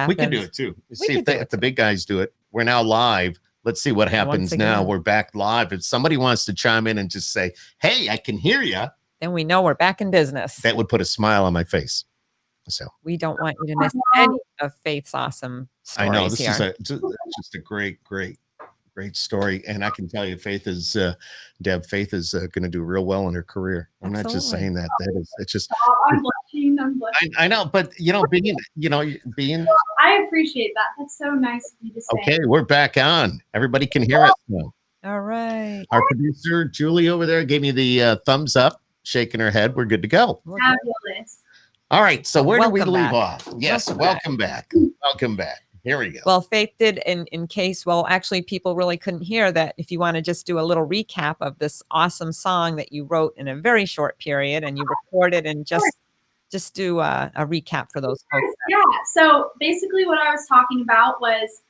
We can do it too. See if the big guys do it. We're now live. Let's see what happens now. We're back live. If somebody wants to chime in and just say, "Hey, I can hear you," then we know we're back in business. That would put a smile on my face. So we don't want you to miss any of Faith's awesome stories. I know this here. is just a great story, and I can tell you, Faith is Deb. Faith is going to do real well in her career. I'm not just saying that. It's just. I'm blushing. I know, but being. I appreciate that. That's so nice of you to say. Okay, we're back on. Everybody can hear us now. All right. Our producer Julie over there gave me the thumbs up, shaking her head. We're good to go. Fabulous. All right, so where do we leave back. off? Yes, welcome back. Welcome back. Here we go. Well, Faith did in case, actually people really couldn't hear that. If you want to just do a little recap of this awesome song that you wrote in a very short period and you recorded, and just do a recap for those folks. Yeah, so basically what I was talking about was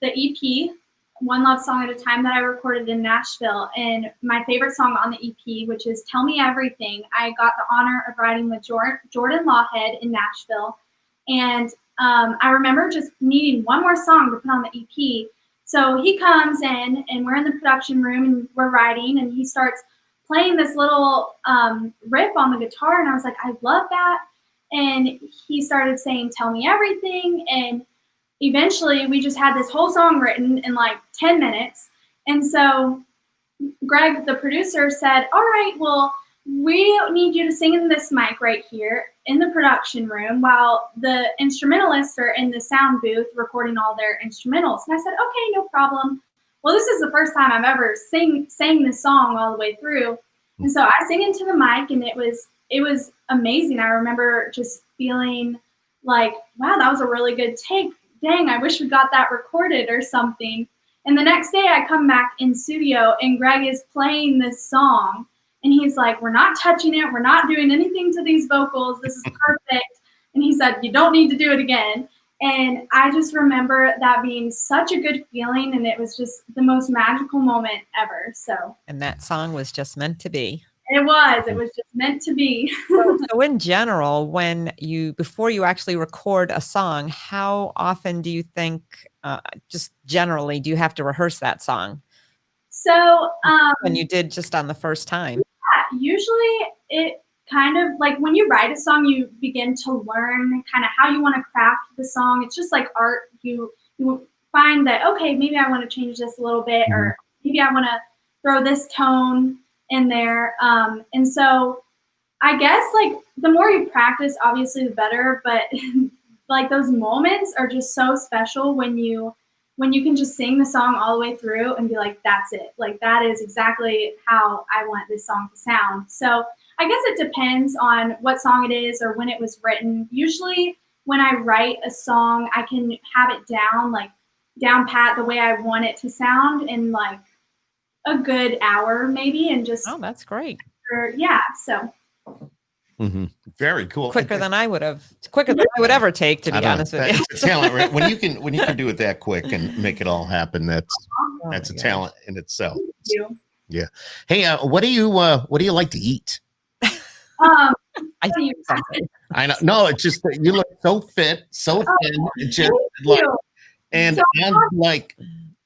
the EP, One Love Song at a Time, that I recorded in Nashville. And my favorite song on the EP, which is Tell Me Everything, I got the honor of writing with Jordan Lawhead in Nashville. And I remember just needing one more song to put on the EP. So he comes in and we're in the production room and we're writing, and he starts playing this little riff on the guitar. And I was like, I love that. And he started saying, Tell Me Everything. And eventually we just had this whole song written in like 10 minutes. And so Greg, the producer, said, all right, well, we need you to sing in this mic right here in the production room while the instrumentalists are in the sound booth recording all their instrumentals. And I said, okay, no problem. Well, this is the first time I've ever sang this song all the way through. And so I sing into the mic, and it was amazing. I remember just feeling like, wow, that was a really good take. Dang, I wish we got that recorded or something. And the next day I come back in studio and Greg is playing this song. And he's like, we're not touching it. We're not doing anything to these vocals. This is perfect. And he said, you don't need to do it again. And I just remember that being such a good feeling. And it was just the most magical moment ever. So. And that song was just meant to be. It was just meant to be. So in general, before you actually record a song, how often do you think, just generally, do you have to rehearse that song? So. When you did just on the first time? Usually it kind of like when you write a song, you begin to learn kind of how you want to craft the song. It's just like art. You find that, okay, maybe I want to change this a little bit, or maybe I want to throw this tone in there. And so I guess like the more you practice, obviously the better, but like those moments are just so special when you can just sing the song all the way through and be like, that's it. Like, that is exactly how I want this song to sound. So I guess it depends on what song it is or when it was written. Usually when I write a song, I can have it down pat the way I want it to sound in like a good hour maybe. And just. Oh, that's great. Yeah. So. Mm-hmm. Very cool. Quicker than I would ever take, to be honest with you. It's a talent, right? When you can do it that quick and make it all happen, that's a talent in itself. Thank you. Yeah. Hey, what do you like to eat? I think something. I know. No, it's just that you look so fit, so thin, and I'm like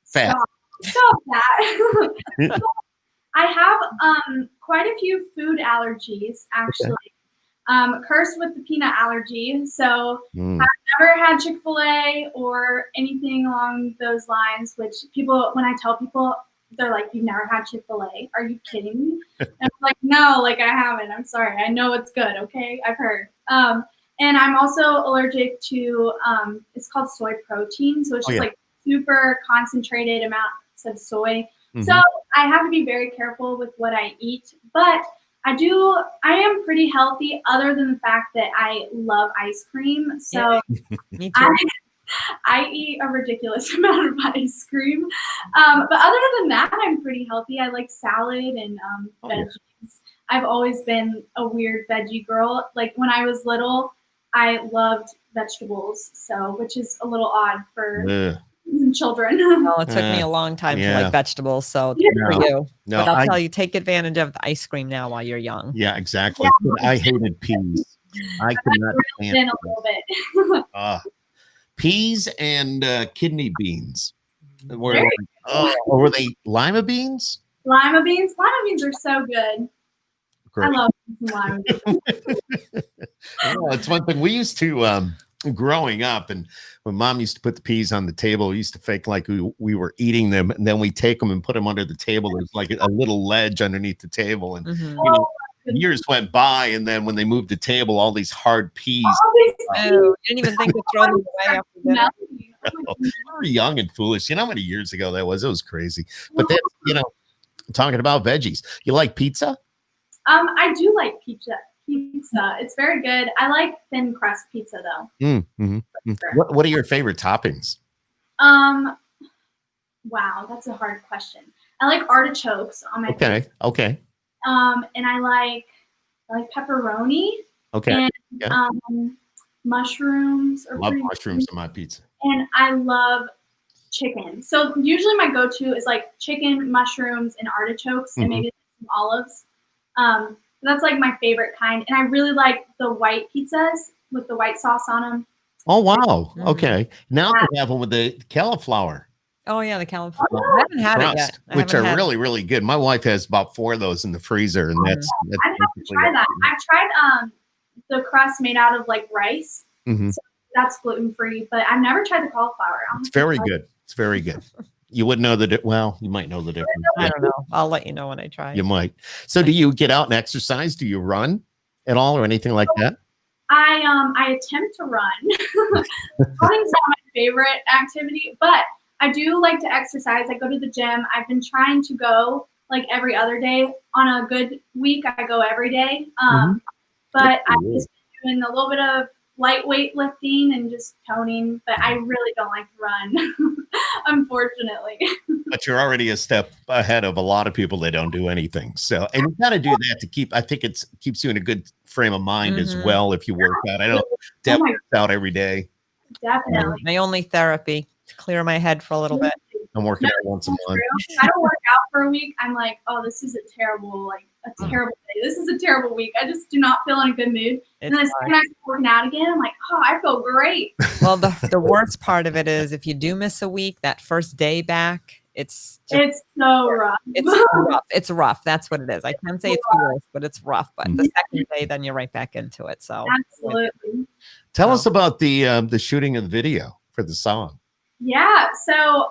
fat. Stop that. I have quite a few food allergies, actually. Cursed with the peanut allergy. So I've never had Chick-fil-A or anything along those lines, which when I tell people, they're like, you've never had Chick-fil-A? Are you kidding me? And I'm like, no, like I haven't. I'm sorry. I know it's good. Okay. I've heard. And I'm also allergic to, it's called soy protein. So it's just like super concentrated amounts of soy. Mm-hmm. So I have to be very careful with what I eat, but I am pretty healthy other than the fact that I love ice cream. So Me too. I eat a ridiculous amount of ice cream. But other than that, I'm pretty healthy. I like salad and veggies. I've always been a weird veggie girl. Like when I was little, I loved vegetables. So, which is a little odd for children. Well, it took me a long time to like vegetables, so for you. No, but I'll tell you, take advantage of the ice cream now while you're young. Yeah, exactly. Yeah. I hated peas. I could not stand a little bit. peas and kidney beans. Very Were they lima beans? Lima beans. Lima beans are so good. Great. I love lima beans. Well, it's one thing we used to growing up, and when Mom used to put the peas on the table, we used to fake like we were eating them, and then we take them and put them under the table. There's like a little ledge underneath the table, and you know, years went by, and then when they moved the table, all these hard peas. Oh, you didn't even think to throw them away after dinner. We were young and foolish. You know how many years ago that was? It was crazy. But that's, you know, talking about veggies. You like pizza? I do like pizza. It's very good. I like thin crust pizza though. Sure. What are your favorite toppings? Wow, that's a hard question. I like artichokes on my pizza. Okay. And I like pepperoni. Okay. And mushrooms. Love mushrooms on my pizza. And I love chicken. So usually my go-to is like chicken, mushrooms, and artichokes, and maybe some olives. That's like my favorite kind. And I really like the white pizzas with the white sauce on them. Oh, wow. Okay. Now they have them with the cauliflower. Oh, yeah, the cauliflower. I haven't had it yet. Which are really, really good. My wife has about 4 of those in the freezer, and that's I'd have to try that. I've tried the crust made out of like rice. So that's gluten-free, but I've never tried the cauliflower. It's very good. It's very good. You wouldn't know well, you might know the difference. I don't know. I'll let you know when I try. You might. So do you get out and exercise? Do you run at all or anything like that? I attempt to run. Running's not my favorite activity, but I do like to exercise. I go to the gym. I've been trying to go like every other day. On a good week, I go every day. But I've just been doing a little bit of lightweight lifting and just toning, but I really don't like to run, unfortunately. But you're already a step ahead of a lot of people that don't do anything. So, and you got to do that to keep, I think it keeps you in a good frame of mind as well if you work out. I know Deb works out every day. Definitely. My only therapy to clear my head for a little bit. I'm working out once a month. If I don't work out for a week, I'm like, oh, this is a terrible day. This is a terrible week. I just do not feel in a good mood. And then when I start working out again, I'm like, oh, I feel great. Well, the worst part of it is if you do miss a week, that first day back, it's so rough. It's rough. That's what it is. I can't say it's the worst, but it's rough. But the second day, then you're right back into it. So absolutely. Tell us about the shooting of the video for the song. Yeah. So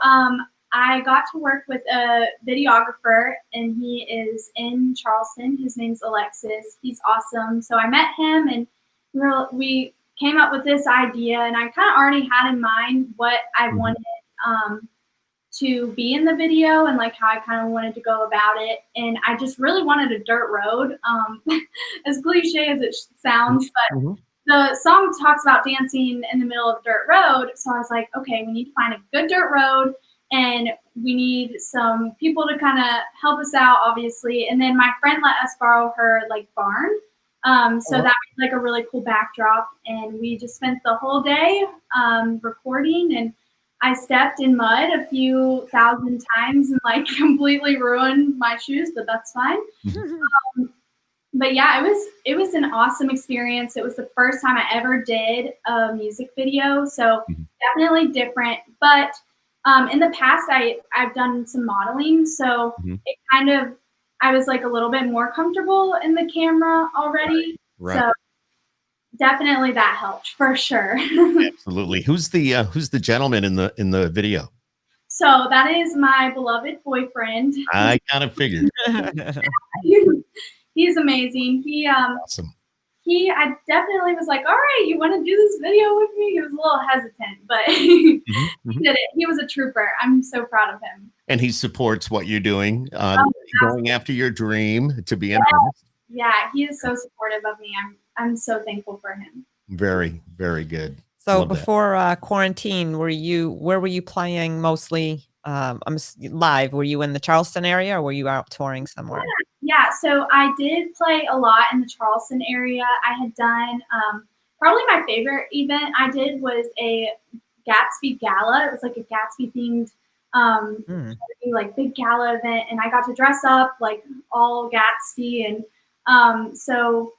I got to work with a videographer, and he is in Charleston. His name's Alexis. He's awesome. So I met him, and we came up with this idea, and I kind of already had in mind what I wanted to be in the video and like how I kind of wanted to go about it. And I just really wanted a dirt road, as cliche as it sounds, but the song talks about dancing in the middle of a dirt road. So I was like, okay, we need to find a good dirt road, and we need some people to kind of help us out, obviously. And then my friend let us borrow her like barn. So that was like a really cool backdrop. And we just spent the whole day recording, and I stepped in mud a few thousand times and like completely ruined my shoes, but that's fine. But yeah, it was an awesome experience. It was the first time I ever did a music video, so definitely different. But in the past, I've done some modeling, so it kind of, I was like a little bit more comfortable in the camera already. Right. So definitely that helped for sure. Absolutely. Who's the gentleman in the video? So that is my beloved boyfriend. I kind of figured. He's amazing. Awesome. I definitely was like, all right, you want to do this video with me? He was a little hesitant, but he did it. He was a trooper. I'm so proud of him. And he supports what you're doing, going after your dream to be an artist. Yeah, he is so supportive of me. I'm so thankful for him. Very, very good. So before quarantine, where were you playing mostly live? Were you in the Charleston area, or were you out touring somewhere? Yeah, so I did play a lot in the Charleston area. I had done probably my favorite event I did was a Gatsby gala. It was like a Gatsby themed like big gala event, and I got to dress up like all Gatsby, and so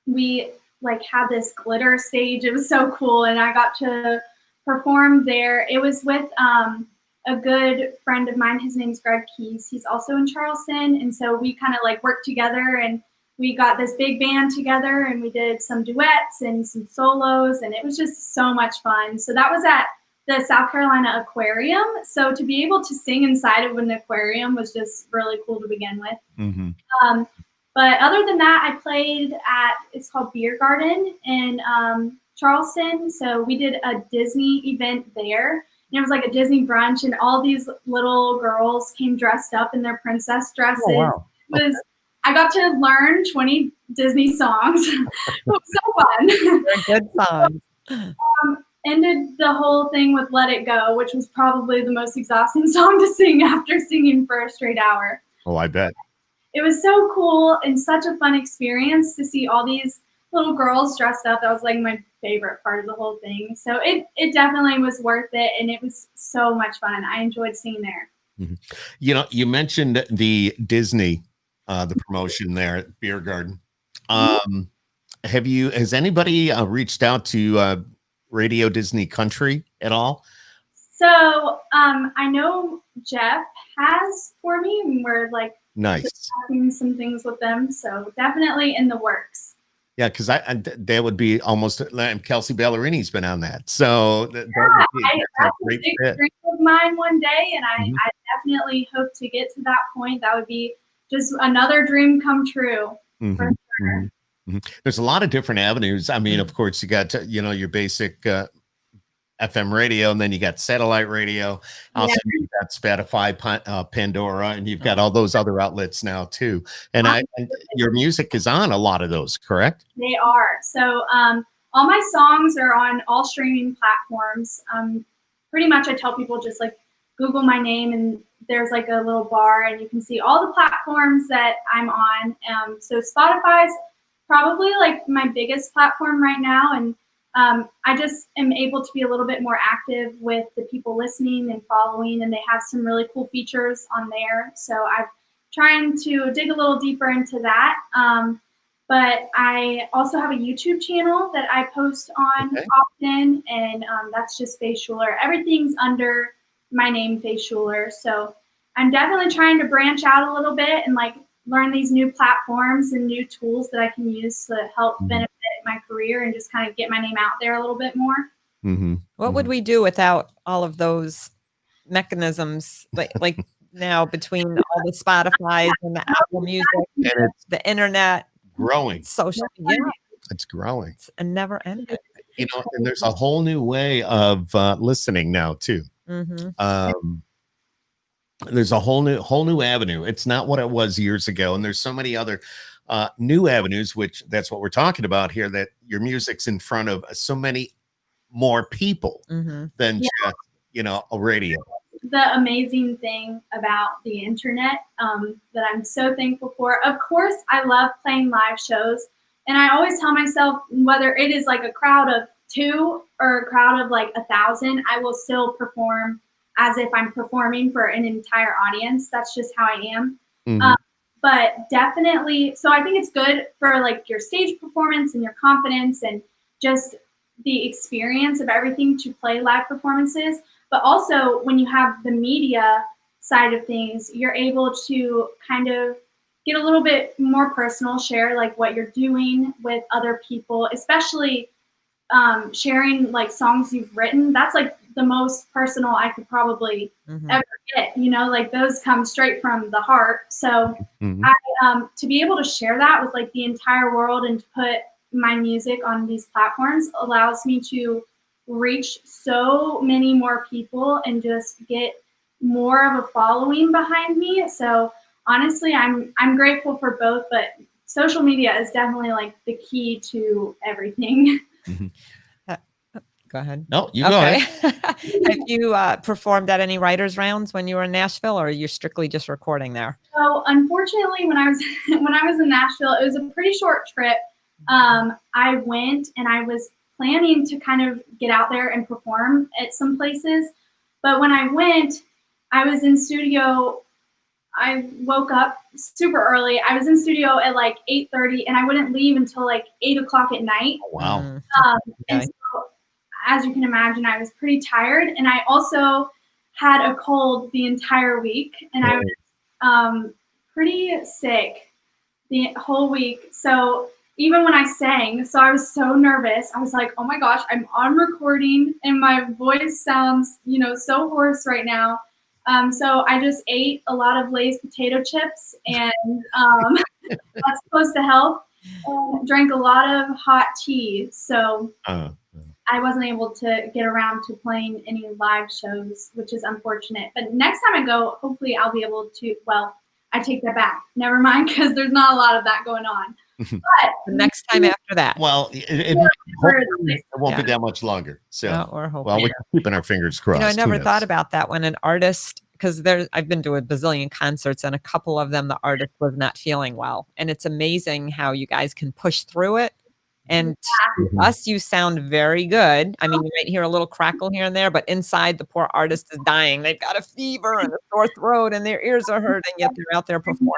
we like had this glitter stage. It was so cool, and I got to performed there. It was with a good friend of mine. His name's Greg Keys. He's also in Charleston. And so we kind of like worked together, and we got this big band together, and we did some duets and some solos, and it was just so much fun. So that was at the South Carolina Aquarium. So to be able to sing inside of an aquarium was just really cool to begin with. Mm-hmm. But other than that, I played at, it's called Beer Garden in Charleston. So we did a Disney event there. And it was like a Disney brunch, and all these little girls came dressed up in their princess dresses. Oh, wow. I got to learn 20 Disney songs. It was so fun. They're good songs. Ended the whole thing with Let It Go, which was probably the most exhausting song to sing after singing for a straight hour. Oh, I bet. It was so cool and such a fun experience to see all these little girls dressed up. That was like my favorite part of the whole thing. So it definitely was worth it, and it was so much fun. I enjoyed singing there. Mm-hmm. You know, you mentioned the Disney, the promotion there at Beer Garden. Has anybody reached out to Radio Disney Country at all? So I know Jeff has for me, and we're like discussing some things with them. So definitely in the works. Yeah, because that would be almost Kelsey Ballerini's been on that. So that's a big dream of mine one day, and I definitely hope to get to that point. That would be just another dream come true. For sure. There's a lot of different avenues. I mean, of course, you got your basic FM radio, and then you got satellite radio. Also, you've got Spotify, Pandora, and you've got all those other outlets now too. And your music is on a lot of those, correct? They are. So all my songs are on all streaming platforms. Pretty much I tell people just like Google my name, and there's like a little bar, and you can see all the platforms that I'm on. So Spotify's probably like my biggest platform right now. And I just am able to be a little bit more active with the people listening and following, and they have some really cool features on there. So I'm trying to dig a little deeper into that. But I also have a YouTube channel that I post on often, and that's just Faith Schueler. Everything's under my name, Faith Schueler. So I'm definitely trying to branch out a little bit and like learn these new platforms and new tools that I can use to help benefit my career and just kind of get my name out there a little bit more. What would we do without all of those mechanisms, like now between all the Spotify and the Apple Music, and the internet, growing, social, it's growing. It's a never ending. And there's a whole new way of listening now too. There's a whole new avenue. It's not what it was years ago, and there's so many other new avenues, which that's what we're talking about here, that your music's in front of so many more people than just a radio. The amazing thing about the internet that I'm so thankful for, of course, I love playing live shows, and I always tell myself, whether it is like a crowd of 2 or a crowd of like 1,000, I will still perform as if I'm performing for an entire audience. That's just how I am. But definitely, so I think it's good for like your stage performance and your confidence and just the experience of everything to play live performances. But also when you have the media side of things, you're able to kind of get a little bit more personal, share like what you're doing with other people, especially sharing like songs you've written. That's like the most personal I could probably ever get, like those come straight from the heart. So I, to be able to share that with like the entire world and to put my music on these platforms allows me to reach so many more people and just get more of a following behind me. So honestly, I'm grateful for both, but social media is definitely like the key to everything. Go ahead. No, you go ahead. Have you performed at any writers' rounds when you were in Nashville, or are you strictly just recording there? So unfortunately, when I was in Nashville, it was a pretty short trip. I went and I was planning to kind of get out there and perform at some places. But when I went, I was in studio. I woke up super early. I was in studio at like 8:30, and I wouldn't leave until like 8 o'clock at night. Oh, wow. And so as you can imagine, I was pretty tired, and I also had a cold the entire week, and I was pretty sick the whole week. So even when I sang, so I was so nervous. I was like, oh my gosh, I'm on recording and my voice sounds, so hoarse right now. So I just ate a lot of Lay's potato chips, and that's supposed to help. Drank a lot of hot tea. So I wasn't able to get around to playing any live shows, which is unfortunate. But next time I go, hopefully I'll be able to, well, I take that back. Never mind, because there's not a lot of that going on. But the next time after that. Well, it won't be that much longer. So, we're keeping our fingers crossed. I never thought about that when an artist, because I've been to a bazillion concerts, and a couple of them, the artist was not feeling well. And it's amazing how you guys can push through it. And to us, you sound very good. I mean, you might hear a little crackle here and there, but inside, the poor artist is dying. They've got a fever and a sore throat, and their ears are hurting, yet they're out there performing.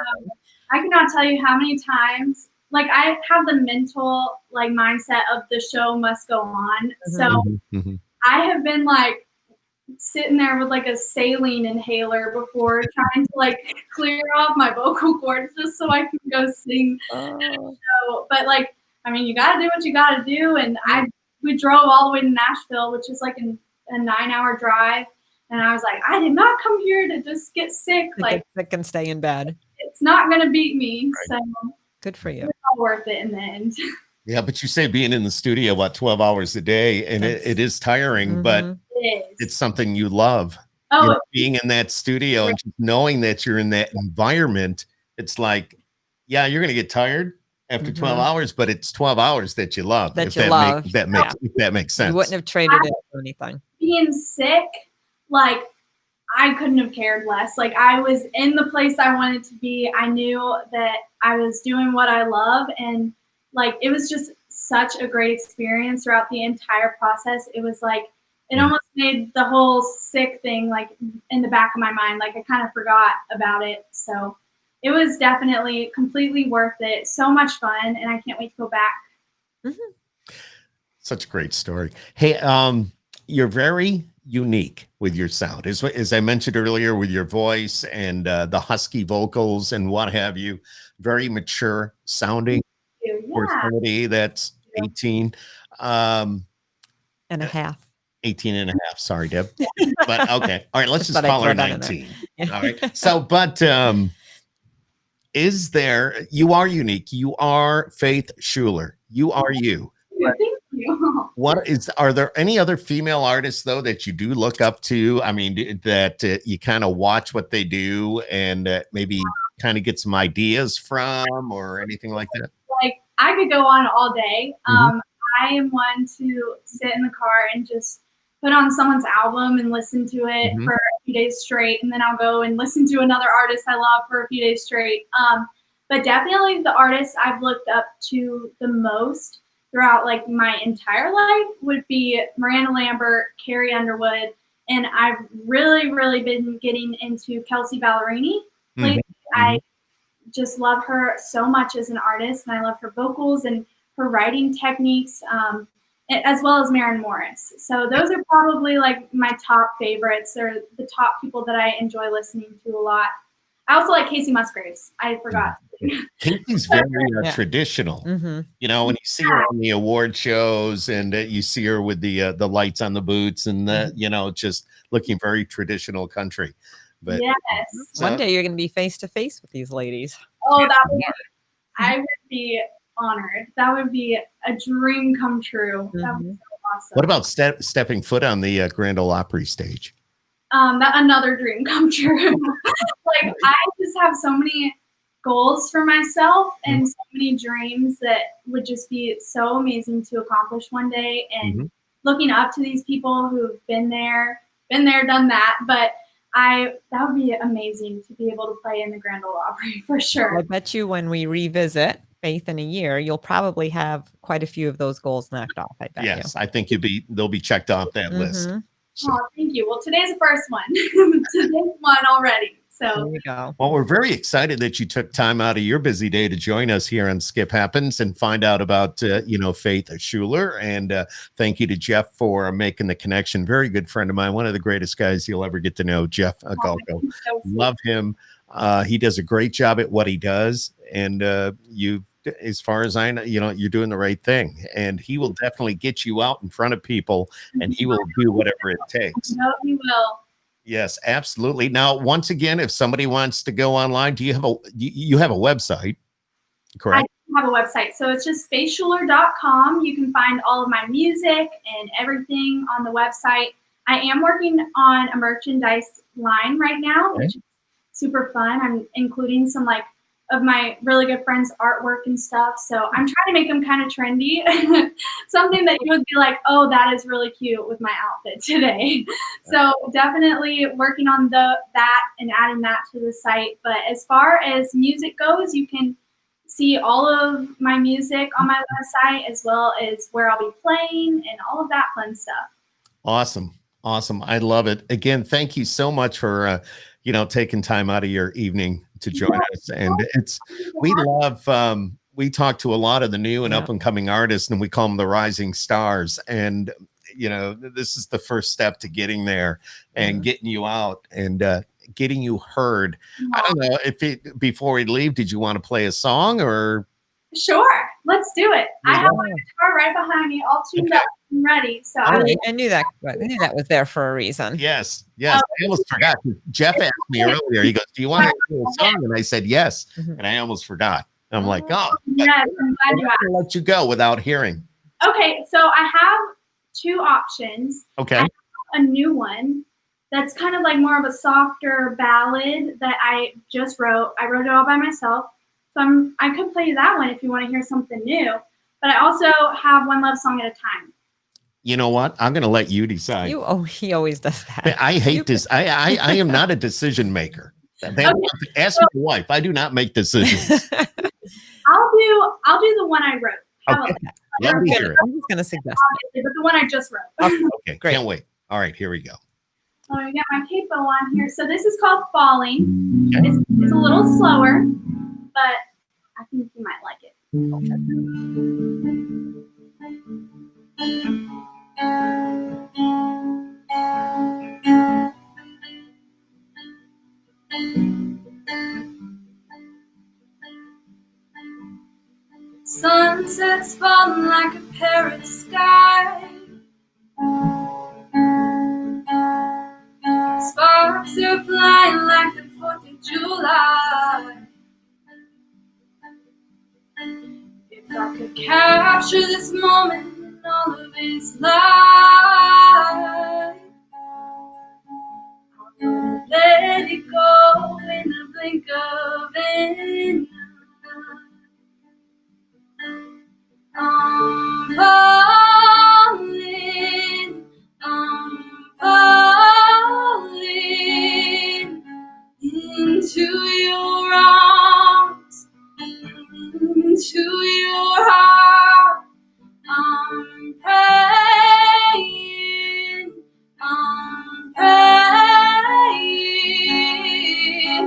I cannot tell you how many times, I have the mental, mindset of the show must go on. So I have been, sitting there with, a saline inhaler before, trying to, clear off my vocal cords just so I can go sing. So, but, you got to do what you got to do. And we drove all the way to Nashville, which is, a 9-hour drive. And I was like, I did not come here to just get sick. Get sick and stay in bed. It's not going to beat me. Right. So good for you. It's all worth it in the end. Yeah, but you say being in the studio, 12 hours a day, and it is tiring, but it's something you love. Being in that studio and just knowing that you're in that environment, it's like, yeah, you're going to get tired after 12 hours, but it's 12 hours that you love. If that makes sense. You wouldn't have traded it for anything. Being sick, I couldn't have cared less. I was in the place I wanted to be. I knew that I was doing what I love, and it was just such a great experience throughout the entire process. It was it almost made the whole sick thing in the back of my mind. I kind of forgot about it. So it was definitely completely worth it. So much fun, and I can't wait to go back. Such a great story. Hey, you're very unique with your sound, as I mentioned earlier, with your voice and the husky vocals and what have you. Very mature sounding for somebody that's 18 and a half. 18 and a half. Sorry, Deb. But okay. All right. Let's just call her 19. All right. So, but you are unique. You are Faith Schueler. You are you. Thank you. Are there any other female artists though that you do look up to? I mean, that you kind of watch what they do and maybe kind of get some ideas from or anything like that? I could go on all day. I am one to sit in the car and just put on someone's album and listen to it for a few days straight. And then I'll go and listen to another artist I love for a few days straight. But definitely the artists I've looked up to the most throughout my entire life would be Miranda Lambert, Carrie Underwood, and I've really, really been getting into Kelsey Ballerini lately. I just love her so much as an artist, and I love her vocals and her writing techniques, as well as Maren Morris. So those are probably my top favorites, or the top people that I enjoy listening to a lot. I also like Casey Musgraves. I forgot. Casey's very traditional. When you see her on the award shows and you see her with the lights on the boots and just looking very traditional country. But yes, one day you're going to be face to face with these ladies. Oh, I would be honored. That would be a dream come true. That would be so awesome. What about stepping foot on the Grand Ole Opry stage? That another dream come true. I just have so many goals for myself and so many dreams that would just be so amazing to accomplish one day. And looking up to these people who've been there, done that. But that would be amazing to be able to play in the Grand Ole Opry for sure. I bet you when we revisit Faith in a year, you'll probably have quite a few of those goals knocked off. I bet. Yes, I think they'll be checked off that list. So. Oh, thank you. Well, today's the first one. Today's one already. There So you go. Well, we're very excited that you took time out of your busy day to join us here on Skip Happens and find out about, Faith Schueler. And thank you to Jeff for making the connection. Very good friend of mine, one of the greatest guys you'll ever get to know, Jeff Agalco. so sweet. Love him. He does a great job at what he does. And as far as I know, you're doing the right thing. And he will definitely get you out in front of people, and he will do whatever it takes. No, we will. Yes, absolutely. Now, once again, if somebody wants to go online, do you have you have a website, correct? I have a website. So it's just faithschueler.com. You can find all of my music and everything on the website. I am working on a merchandise line right now, which is super fun. I'm including some of my really good friends' artwork and stuff. So I'm trying to make them kind of trendy. Something that you would be like, oh, that is really cute with my outfit today. So definitely working on that and adding that to the site. But as far as music goes, you can see all of my music on my website, as well as where I'll be playing and all of that fun stuff. Awesome. I love it. Again, thank you so much for taking time out of your evening to join us. And we talk to a lot of the new and up and coming artists, and we call them the rising stars. And this is the first step to getting there and getting you out and getting you heard. I don't know before we leave, did you want to play a song or? Sure, let's do it. I have my guitar right behind me, all tuned up and ready. So I knew that. I knew that was there for a reason. Yes. I almost forgot. Jeff asked me earlier. He goes, "Do you want to do a song?" And I said yes, and I almost forgot. I'm like, "Oh, yes, I'm glad you asked." Let you go without hearing. Okay, so I have two options. Okay, I have a new one that's kind of like more of a softer ballad that I just wrote. I wrote it all by myself. So I could play that one if you want to hear something new. But I also have One Love Song at a Time. You know what? I'm going to let you decide. He always does that. I hate this. I am not a decision maker. Ask my wife. I do not make decisions. I'll do the one I wrote. Okay. Let me hear it. I'm just going to suggest it. But the one I just wrote. Okay, great. Can't wait. All right, here we go. Oh, I got my capo on here. So this is called Falling. Okay. It's a little slower, but I think you might like it. Sunsets falling like a Paris sky. Sparks are flying like the 4th of July. If I could capture this moment in all of its light, I would let it go in the blink of an eye. I'm falling into your arms, into your heart. I'm praying,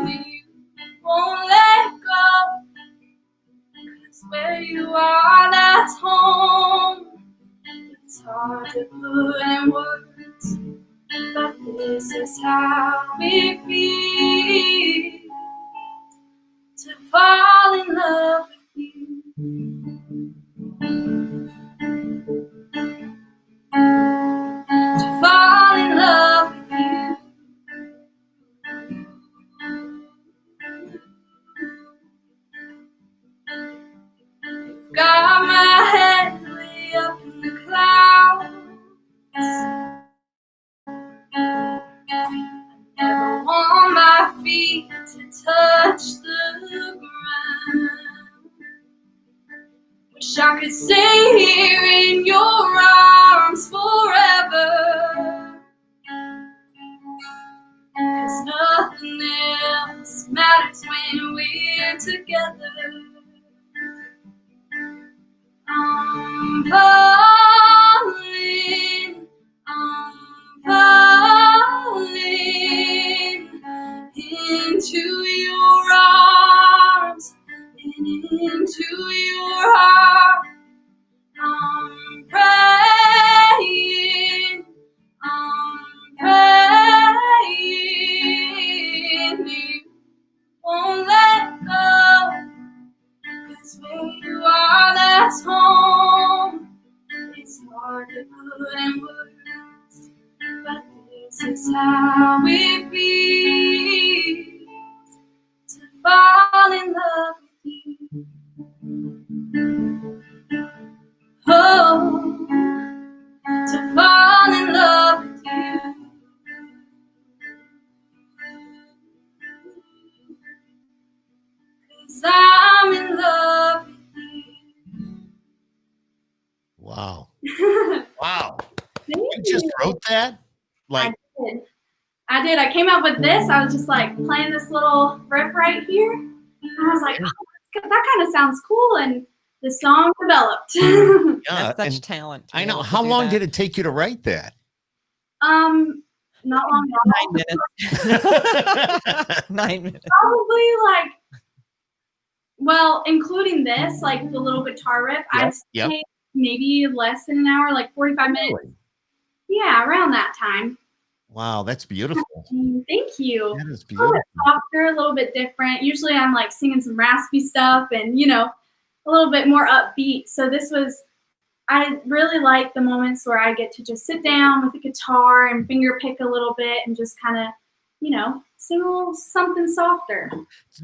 you won't let go. 'Cause where you are, that's home. It's hard to put in words, but this is how it feels to fall in love with you. To fall in love with you. Got my head way up in the clouds. I never want my feet to touch the ground. Wish I could stay here in your arms forever. 'Cause nothing else matters when we're together. I'm falling into This is how it feels to fall in love with you. Oh, to fall in love with you. 'Cause I'm in love with Wow. you. Wow. Thank You just wrote that? Like, I did. I came up with this. I was just like playing this little riff right here. And I was like, oh, that kind of sounds cool. And the song developed. yeah. That's such And talent. to I be know. able to How do long that. did it take you to write that? Not long at all. 9 minutes. 9 minutes. Probably like, well, including this, like the little guitar riff, I'd say maybe less than an hour, like 45 minutes. Really? Yeah, around that time. Wow, that's beautiful. Thank you. That is A little beautiful. bit softer, a little bit different. Usually I'm like singing some raspy stuff and, you know, a little bit more upbeat. So this was, I really like the moments where I get to just sit down with a guitar and finger pick a little bit and just kind of, you know, sing a little something softer.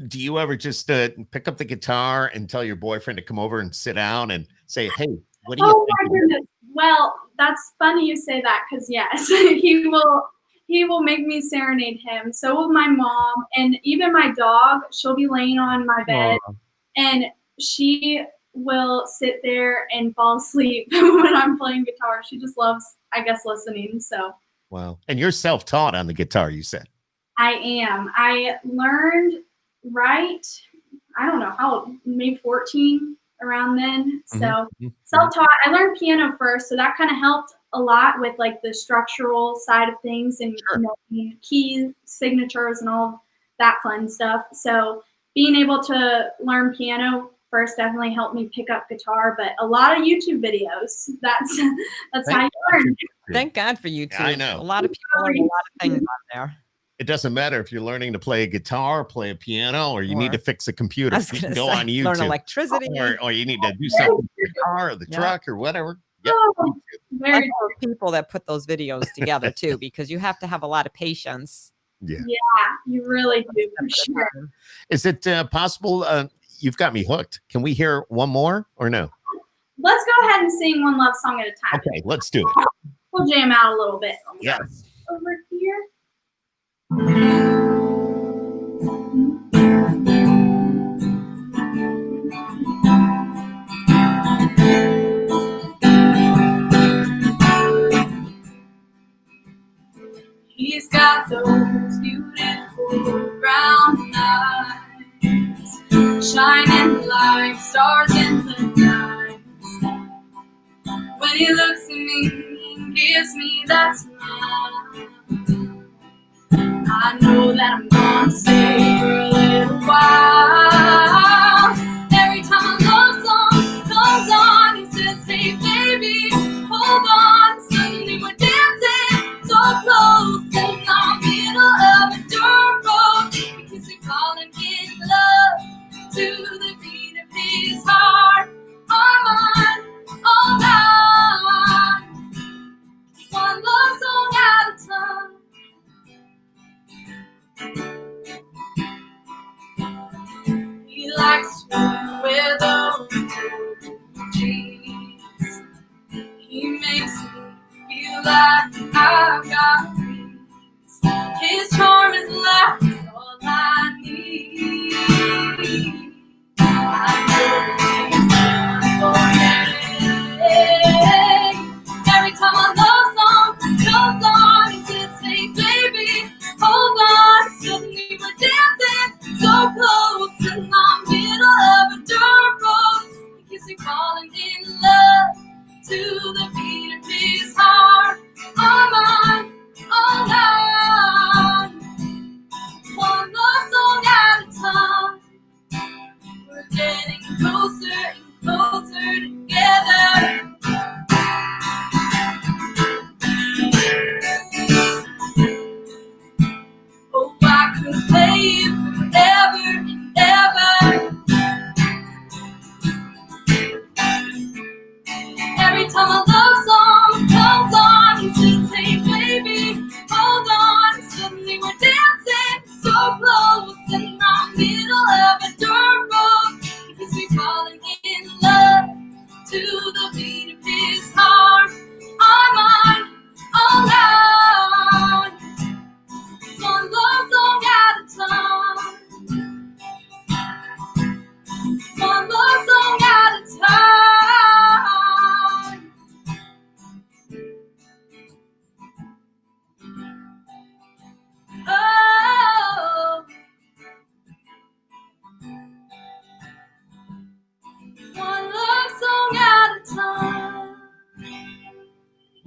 Do you ever just pick up the guitar and tell your boyfriend to come over and sit down and say, hey, what do you Oh think? my goodness. Well, that's funny you say that because yes, he will make me serenade him. So will my mom, and even my dog. She'll be laying on my bed, and she will sit there and fall asleep when I'm playing guitar. She just loves, I guess, listening. So. Wow. And you're self-taught on the guitar, you said. I am. I learned right, I don't know how old, maybe 14 around then. So self-taught. I learned piano first, so that kind of helped a lot with like the structural side of things and knowing key signatures and all that fun stuff. So being able to learn piano first definitely helped me pick up guitar, but a lot of YouTube videos. That's how you learn. Thank God for YouTube. Yeah, I know. A lot of people learn a lot of things on there. It doesn't matter if you're learning to play a guitar, play a piano, or you need to fix a computer. You can go on YouTube. Learn electricity. Or you need to do something with the car or the truck or whatever. Yep. I know people that put those videos together too, because you have to have a lot of patience. Yeah, you really do. For sure. Is it possible? You've got me hooked. Can we hear one more or no? Let's go ahead and sing one love song at a time. Okay, let's do it. We'll jam out a little bit. Yes. Over here. He's got those beautiful brown eyes, shining like stars in the night. When he looks at me and gives me that smile, I know that I'm gonna stay for a little while. Every time a love song comes on, he says, hey baby, hold on. Suddenly we're dancing so close in the middle of a dirt road, because we're falling in love to the beat of his heart. Our mind, all night, one love song at a time. He likes to wear those jeans. He makes me feel like I've got wings. His charm is life is all I need. I know that he's every time a love song comes on, he says, hey baby, hold on. Suddenly we're dancing so close in the middle of a dirt road, because we're falling in love to the beat of his heart. All mine, all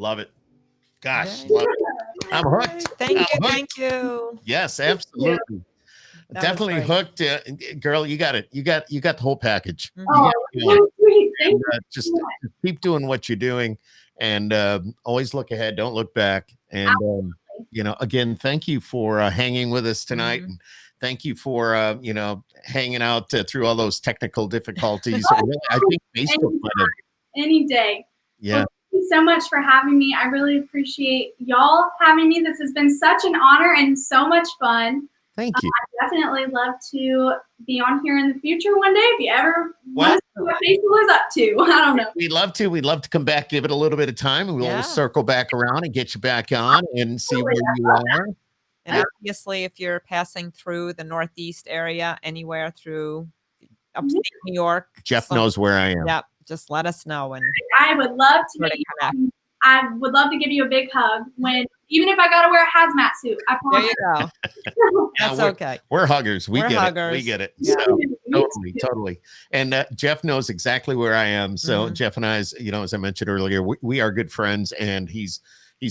Love it. Gosh, Very love nice. it. I'm hooked. Thank I'm you. hooked. Thank you. Yes, absolutely. That was Definitely great. hooked. Girl, you got it. You got the whole package. Mhm. Oh, You got it. so sweet. Thank And, you. just keep doing what you're doing, and always look ahead. Don't look back. And again, thank you for hanging with us tonight, Mhm. and thank you for hanging out through all those technical difficulties. Really, I think Facebook might have. Any day. Yeah. Well, thank you so much for having me. I really appreciate y'all having me. This has been such an honor and so much fun. Thank you. I definitely love to be on here in the future one day if you ever want to see what Faith Schueler's up to. I don't know. We'd love to. We'd love to come back, give it a little bit of time, and we'll Yeah. circle back around and get you back on and see where you are. And obviously, if you're passing through the Northeast area, anywhere through upstate New York, Jeff knows where I am. Yep, just let us know. And I would love to Where get to you. I would love to give you a big hug even if I gotta wear a hazmat suit. I there promise. you go. Yeah, That's okay. We're huggers. We We're get huggers. it. We get it. Yeah. So, totally. And Jeff knows exactly where I am. So Mhm. Jeff and I, as I mentioned earlier, we are good friends, and he's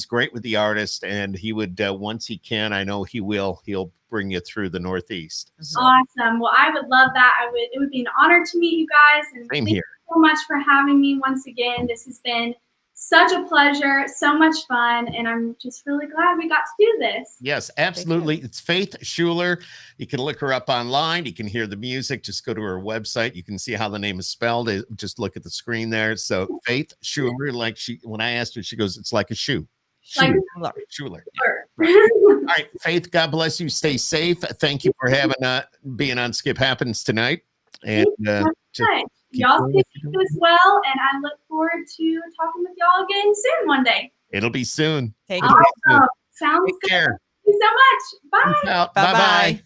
great with the artist, and he would once he can, I know he'll bring you through the Northeast. So, Awesome. Well, I would love that. It would be an honor to meet you guys. And same thank here. you so much for having me once again. This has been such a pleasure, so much fun, and I'm just really glad we got to do this. Yes, absolutely. It's Faith Schueler. You can look her up online. You can hear the music. Just go to her website. You can see how the name is spelled. Just look at the screen there. So Faith Schueler, when I asked her, she goes, it's like a shoe. Like Schueler. Sure. All right, Faith, God bless you. Stay safe. Thank you for being on Skip Happens tonight. And y'all stay safe as well, and I look forward to talking with y'all again soon one day. It'll be soon. Take Awesome. care. Sounds Take good. care. Thank you so much. Bye. Bye-bye.